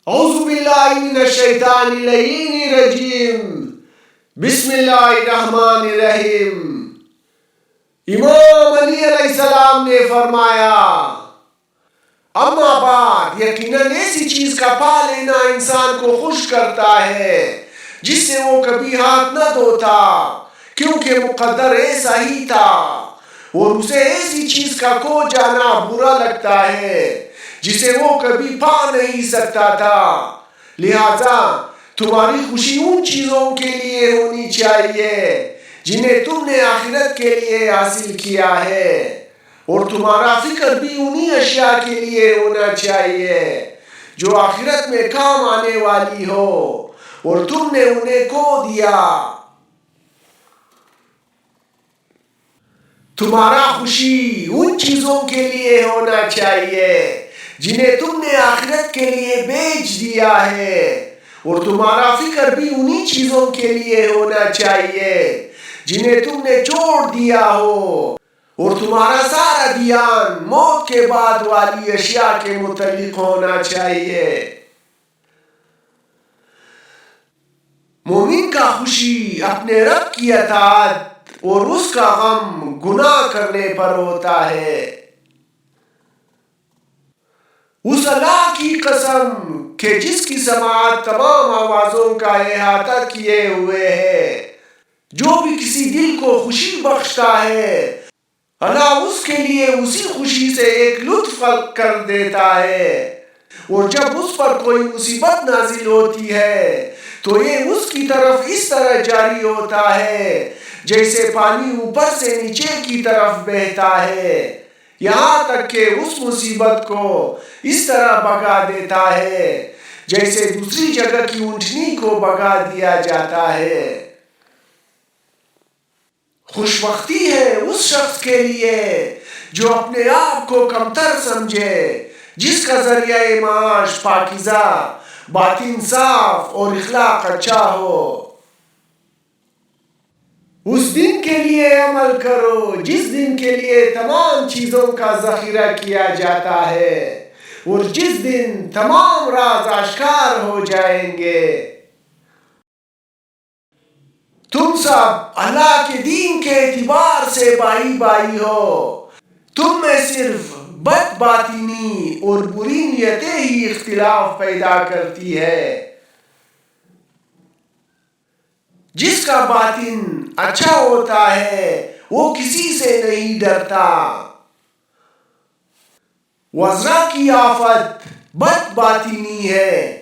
اعوذ باللہ من الشیطان اللعین الرجیم، بسم اللہ الرحمن الرحیم۔ امام علی علیہ السلام نے فرمایا، اما بعد، یقیناً ایسی چیز کا پا لینا انسان کو خوش کرتا ہے جس سے وہ کبھی ہاتھ نہ دھوتا، کیونکہ مقدر ایسا ہی تھا، اور اسے ایسی چیز کا کھو جانا برا لگتا ہے جسے وہ کبھی پا نہیں سکتا تھا۔ لہذا تمہاری خوشی ان چیزوں کے لیے ہونی چاہیے جنہیں تم نے آخرت کے لیے حاصل کیا ہے، اور تمہارا فکر بھی انہی اشیاء کے لیے ہونا چاہیے جو آخرت میں کام آنے والی ہو، اور تم نے انہیں کھو دیا۔ تمہارا خوشی ان چیزوں کے لیے ہونا چاہیے جنہیں تم نے آخرت کے لیے بیچ دیا ہے، اور تمہارا فکر بھی انہی چیزوں کے لیے ہونا چاہیے جنہیں تم نے چھوڑ دیا ہو، اور تمہارا سارا دھیان موت کے بعد والی اشیاء کے متعلق ہونا چاہیے۔ مومن کا خوشی اپنے رب کی اطاعت اور اس کا غم گناہ کرنے پر ہوتا ہے۔ اس اللہ کی قسم کہ جس کی سماعت تمام آوازوں کا احاطہ کیے ہوئے ہے، جو بھی کسی دل کو خوشی بخشتا ہے، اللہ اس کے لیے اسی خوشی سے ایک لطف کر دیتا ہے، اور جب اس پر کوئی مصیبت نازل ہوتی ہے تو یہ اس کی طرف اس طرح جاری ہوتا ہے جیسے پانی اوپر سے نیچے کی طرف بہتا ہے، یہاں تک کہ اس مصیبت کو اس طرح بھگا دیتا ہے جیسے دوسری جگہ کی اونٹنی کو بھگا دیا جاتا ہے۔ خوش بختی ہے اس شخص کے لیے جو اپنے آپ کو کمتر سمجھے، جس کا ذریعہ معاش پاکیزہ، باطن صاف اور اخلاق اچھا ہو۔ اس دن کے لیے عمل کرو جس دن کے لیے تمام چیزوں کا ذخیرہ کیا جاتا ہے، اور جس دن تمام راز آشکار ہو جائیں گے۔ تم سب اللہ کے دین کے اعتبار سے بھائی بھائی ہو، تم میں صرف بد باطنی اور بری نیتیں ہی اختلاف پیدا کرتی ہے۔ جس کا باطن اچھا ہوتا ہے وہ کسی سے نہیں ڈرتا۔ وزرا کی آفت بد باطنی ہے،